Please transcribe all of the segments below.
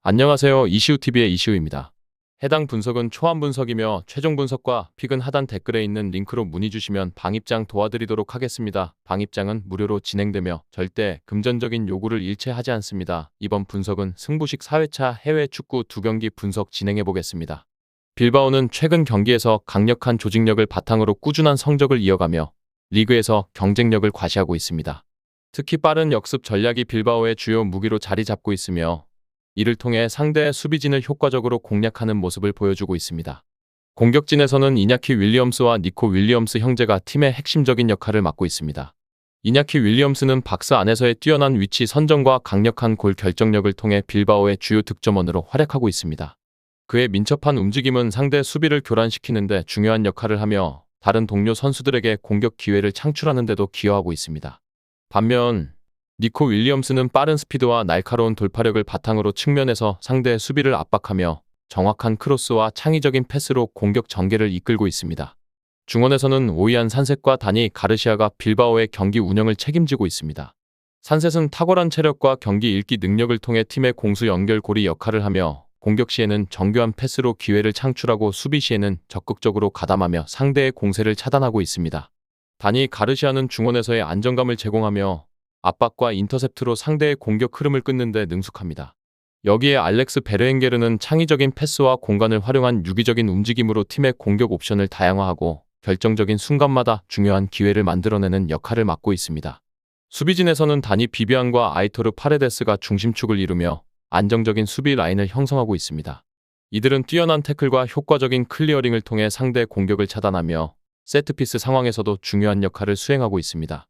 안녕하세요. 이시우TV의 이시우입니다. 해당 분석은 초안 분석이며 최종 분석과 픽은 하단 댓글에 있는 링크로 문의 주시면 방입장 도와드리도록 하겠습니다. 방입장은 무료로 진행되며 절대 금전적인 요구를 일체하지 않습니다. 이번 분석은 승부식 4회차 해외 축구 2경기 분석 진행해 보겠습니다. 빌바오는 최근 경기에서 강력한 조직력을 바탕으로 꾸준한 성적을 이어가며 리그에서 경쟁력을 과시하고 있습니다. 특히 빠른 역습 전략이 빌바오의 주요 무기로 자리 잡고 있으며 이를 통해 상대의 수비진을 효과적으로 공략하는 모습을 보여주고 있습니다. 공격진에서는 이냐키 윌리엄스와 니코 윌리엄스 형제가 팀의 핵심적인 역할을 맡고 있습니다. 이냐키 윌리엄스는 박스 안에서의 뛰어난 위치 선정과 강력한 골 결정력을 통해 빌바오의 주요 득점원으로 활약하고 있습니다. 그의 민첩한 움직임은 상대 수비를 교란시키는 데 중요한 역할을 하며 다른 동료 선수들에게 공격 기회를 창출하는 데도 기여하고 있습니다. 반면 니코 윌리엄스는 빠른 스피드와 날카로운 돌파력을 바탕으로 측면에서 상대의 수비를 압박하며 정확한 크로스와 창의적인 패스로 공격 전개를 이끌고 있습니다. 중원에서는 오이안 산셋과 다니 가르시아가 빌바오의 경기 운영을 책임지고 있습니다. 산셋은 탁월한 체력과 경기 읽기 능력을 통해 팀의 공수 연결고리 역할을 하며 공격 시에는 정교한 패스로 기회를 창출하고 수비 시에는 적극적으로 가담하며 상대의 공세를 차단하고 있습니다. 다니 가르시아는 중원에서의 안정감을 제공하며 압박과 인터셉트로 상대의 공격 흐름을 끊는 데 능숙합니다. 여기에 알렉스 베르엥게르는 창의적인 패스와 공간을 활용한 유기적인 움직임으로 팀의 공격 옵션을 다양화하고 결정적인 순간마다 중요한 기회를 만들어내는 역할을 맡고 있습니다. 수비진에서는 다니 비비안과 아이토르 파레데스가 중심축을 이루며 안정적인 수비 라인을 형성하고 있습니다. 이들은 뛰어난 태클과 효과적인 클리어링을 통해 상대의 공격을 차단하며 세트피스 상황에서도 중요한 역할을 수행하고 있습니다.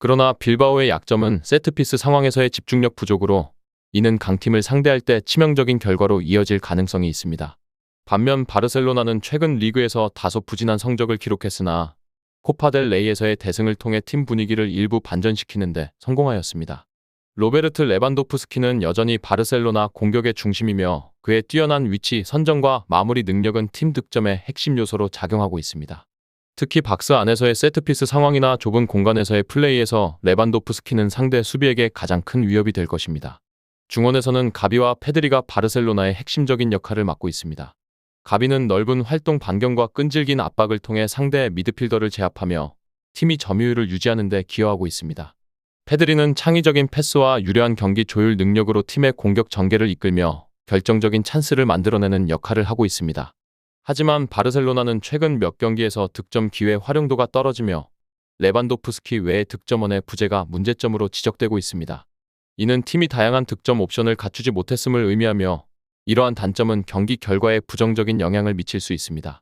그러나 빌바오의 약점은 세트피스 상황에서의 집중력 부족으로 이는 강팀을 상대할 때 치명적인 결과로 이어질 가능성이 있습니다. 반면 바르셀로나는 최근 리그에서 다소 부진한 성적을 기록했으나 코파델 레이에서의 대승을 통해 팀 분위기를 일부 반전시키는 데 성공하였습니다. 로베르트 레반도프스키는 여전히 바르셀로나 공격의 중심이며 그의 뛰어난 위치 선정과 마무리 능력은 팀 득점의 핵심 요소로 작용하고 있습니다. 특히 박스 안에서의 세트피스 상황이나 좁은 공간에서의 플레이에서 레반도프스키는 상대 수비에게 가장 큰 위협이 될 것입니다. 중원에서는 가비와 페드리가 바르셀로나의 핵심적인 역할을 맡고 있습니다. 가비는 넓은 활동 반경과 끈질긴 압박을 통해 상대의 미드필더를 제압하며 팀이 점유율을 유지하는 데 기여하고 있습니다. 페드리는 창의적인 패스와 유려한 경기 조율 능력으로 팀의 공격 전개를 이끌며 결정적인 찬스를 만들어내는 역할을 하고 있습니다. 하지만 바르셀로나는 최근 몇 경기에서 득점 기회 활용도가 떨어지며 레반도프스키 외의 득점원의 부재가 문제점으로 지적되고 있습니다. 이는 팀이 다양한 득점 옵션을 갖추지 못했음을 의미하며 이러한 단점은 경기 결과에 부정적인 영향을 미칠 수 있습니다.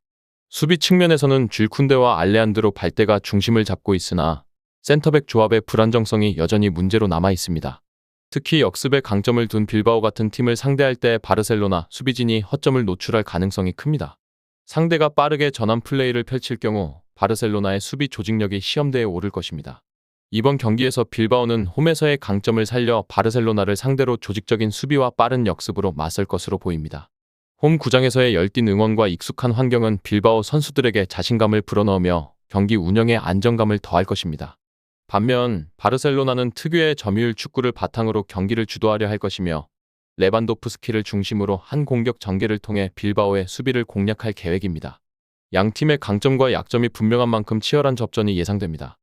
수비 측면에서는 쥘쿤데와 알레한드로 발대가 중심을 잡고 있으나 센터백 조합의 불안정성이 여전히 문제로 남아 있습니다. 특히 역습에 강점을 둔 빌바오 같은 팀을 상대할 때 바르셀로나 수비진이 허점을 노출할 가능성이 큽니다. 상대가 빠르게 전환 플레이를 펼칠 경우 바르셀로나의 수비 조직력이 시험대에 오를 것입니다. 이번 경기에서 빌바오는 홈에서의 강점을 살려 바르셀로나를 상대로 조직적인 수비와 빠른 역습으로 맞설 것으로 보입니다. 홈 구장에서의 열띤 응원과 익숙한 환경은 빌바오 선수들에게 자신감을 불어넣으며 경기 운영에 안정감을 더할 것입니다. 반면 바르셀로나는 특유의 점유율 축구를 바탕으로 경기를 주도하려 할 것이며 레반도프스키를 중심으로 한 공격 전개를 통해 빌바오의 수비를 공략할 계획입니다. 양 팀의 강점과 약점이 분명한 만큼 치열한 접전이 예상됩니다.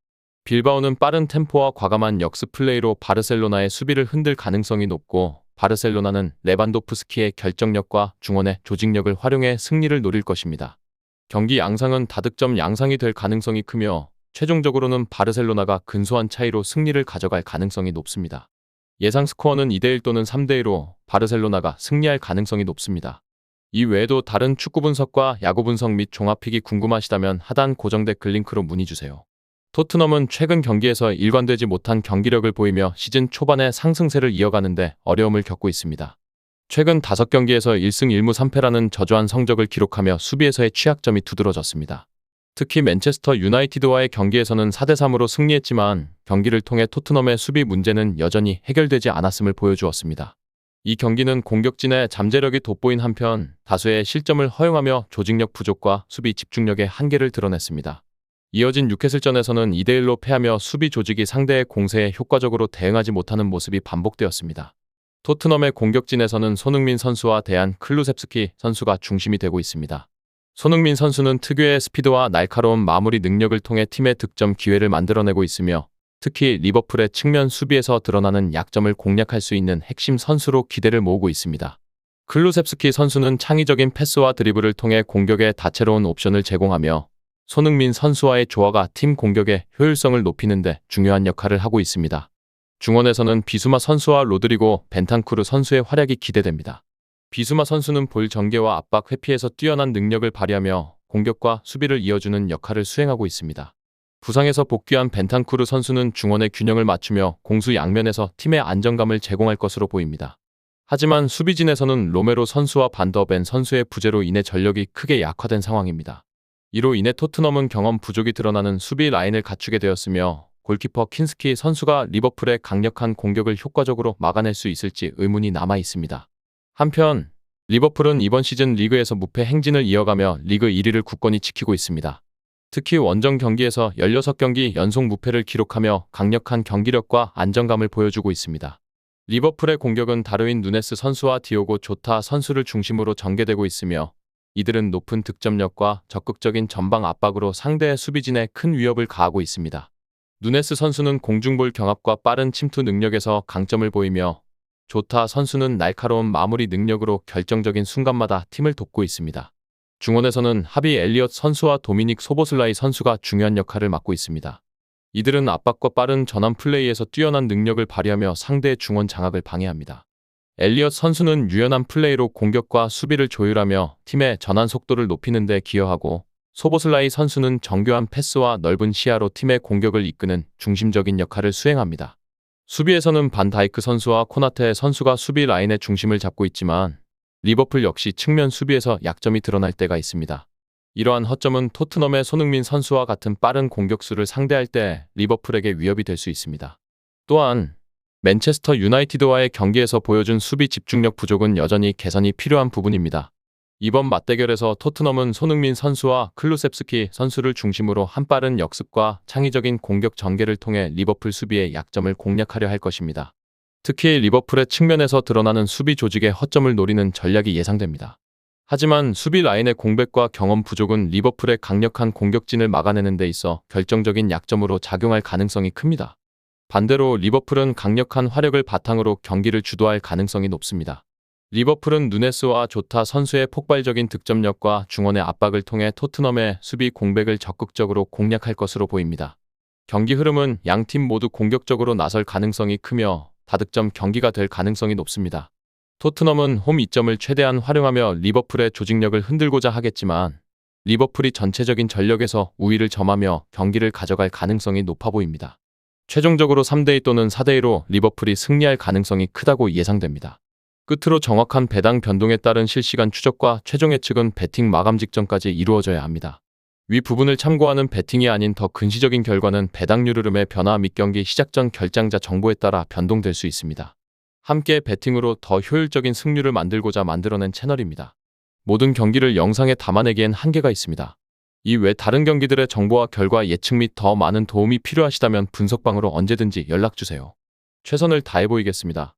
빌바오는 빠른 템포와 과감한 역습 플레이로 바르셀로나의 수비를 흔들 가능성이 높고 바르셀로나는 레반도프스키의 결정력과 중원의 조직력을 활용해 승리를 노릴 것입니다. 경기 양상은 다득점 양상이 될 가능성이 크며 최종적으로는 바르셀로나가 근소한 차이로 승리를 가져갈 가능성이 높습니다. 예상 스코어는 2대1 또는 3대2로 바르셀로나가 승리할 가능성이 높습니다. 이 외에도 다른 축구 분석과 야구 분석 및 종합픽이 궁금하시다면 하단 고정 댓글 링크로 문의주세요. 토트넘은 최근 경기에서 일관되지 못한 경기력을 보이며 시즌 초반에 상승세를 이어가는데 어려움을 겪고 있습니다. 최근 5경기에서 1승 1무 3패라는 저조한 성적을 기록하며 수비에서의 취약점이 두드러졌습니다. 특히 맨체스터 유나이티드와의 경기에서는 4대3으로 승리했지만 경기를 통해 토트넘의 수비 문제는 여전히 해결되지 않았음을 보여주었습니다. 이 경기는 공격진의 잠재력이 돋보인 한편 다수의 실점을 허용하며 조직력 부족과 수비 집중력의 한계를 드러냈습니다. 이어진 뉴캐슬전에서는 2대1로 패하며 수비 조직이 상대의 공세에 효과적으로 대응하지 못하는 모습이 반복되었습니다. 토트넘의 공격진에서는 손흥민 선수와 대한 클루셉스키 선수가 중심이 되고 있습니다. 손흥민 선수는 특유의 스피드와 날카로운 마무리 능력을 통해 팀의 득점 기회를 만들어내고 있으며 특히 리버풀의 측면 수비에서 드러나는 약점을 공략할 수 있는 핵심 선수로 기대를 모으고 있습니다. 클루셉스키 선수는 창의적인 패스와 드리블을 통해 공격에 다채로운 옵션을 제공하며 손흥민 선수와의 조화가 팀 공격의 효율성을 높이는 데 중요한 역할을 하고 있습니다. 중원에서는 비수마 선수와 로드리고 벤탄쿠르 선수의 활약이 기대됩니다. 비수마 선수는 볼 전개와 압박 회피에서 뛰어난 능력을 발휘하며 공격과 수비를 이어주는 역할을 수행하고 있습니다. 부상에서 복귀한 벤탄쿠르 선수는 중원의 균형을 맞추며 공수 양면에서 팀의 안정감을 제공할 것으로 보입니다. 하지만 수비진에서는 로메로 선수와 반더벤 선수의 부재로 인해 전력이 크게 약화된 상황입니다. 이로 인해 토트넘은 경험 부족이 드러나는 수비 라인을 갖추게 되었으며 골키퍼 킨스키 선수가 리버풀의 강력한 공격을 효과적으로 막아낼 수 있을지 의문이 남아 있습니다. 한편 리버풀은 이번 시즌 리그에서 무패 행진을 이어가며 리그 1위를 굳건히 지키고 있습니다. 특히 원정 경기에서 16경기 연속 무패를 기록하며 강력한 경기력과 안정감을 보여주고 있습니다. 리버풀의 공격은 다르윈 누네스 선수와 디오고 조타 선수를 중심으로 전개되고 있으며 이들은 높은 득점력과 적극적인 전방 압박으로 상대의 수비진에 큰 위협을 가하고 있습니다. 누네스 선수는 공중볼 경합과 빠른 침투 능력에서 강점을 보이며 조타 선수는 날카로운 마무리 능력으로 결정적인 순간마다 팀을 돕고 있습니다. 중원에서는 하비 엘리엇 선수와 도미닉 소보슬라이 선수가 중요한 역할을 맡고 있습니다. 이들은 압박과 빠른 전환 플레이에서 뛰어난 능력을 발휘하며 상대의 중원 장악을 방해합니다. 엘리엇 선수는 유연한 플레이로 공격과 수비를 조율하며 팀의 전환 속도를 높이는 데 기여하고 소보슬라이 선수는 정교한 패스와 넓은 시야로 팀의 공격을 이끄는 중심적인 역할을 수행합니다. 수비에서는 반 다이크 선수와 코나테 선수가 수비 라인의 중심을 잡고 있지만 리버풀 역시 측면 수비에서 약점이 드러날 때가 있습니다. 이러한 허점은 토트넘의 손흥민 선수와 같은 빠른 공격수를 상대할 때 리버풀에게 위협이 될 수 있습니다. 또한 맨체스터 유나이티드와의 경기에서 보여준 수비 집중력 부족은 여전히 개선이 필요한 부분입니다. 이번 맞대결에서 토트넘은 손흥민 선수와 클루셉스키 선수를 중심으로 한 빠른 역습과 창의적인 공격 전개를 통해 리버풀 수비의 약점을 공략하려 할 것입니다. 특히 리버풀의 측면에서 드러나는 수비 조직의 허점을 노리는 전략이 예상됩니다. 하지만 수비 라인의 공백과 경험 부족은 리버풀의 강력한 공격진을 막아내는 데 있어 결정적인 약점으로 작용할 가능성이 큽니다. 반대로 리버풀은 강력한 화력을 바탕으로 경기를 주도할 가능성이 높습니다. 리버풀은 누네스와 조타 선수의 폭발적인 득점력과 중원의 압박을 통해 토트넘의 수비 공백을 적극적으로 공략할 것으로 보입니다. 경기 흐름은 양팀 모두 공격적으로 나설 가능성이 크며 다득점 경기가 될 가능성이 높습니다. 토트넘은 홈 이점을 최대한 활용하며 리버풀의 조직력을 흔들고자 하겠지만 리버풀이 전체적인 전력에서 우위를 점하며 경기를 가져갈 가능성이 높아 보입니다. 최종적으로 3대2 또는 4대2로 리버풀이 승리할 가능성이 크다고 예상됩니다. 끝으로 정확한 배당 변동에 따른 실시간 추적과 최종 예측은 배팅 마감 직전까지 이루어져야 합니다. 위 부분을 참고하는 배팅이 아닌 더 근시적인 결과는 배당률 흐름의 변화 및 경기 시작 전 결장자 정보에 따라 변동될 수 있습니다. 함께 배팅으로 더 효율적인 승률을 만들고자 만들어낸 채널입니다. 모든 경기를 영상에 담아내기엔 한계가 있습니다. 이 외 다른 경기들의 정보와 결과 예측 및 더 많은 도움이 필요하시다면 분석방으로 언제든지 연락주세요. 최선을 다해 보이겠습니다.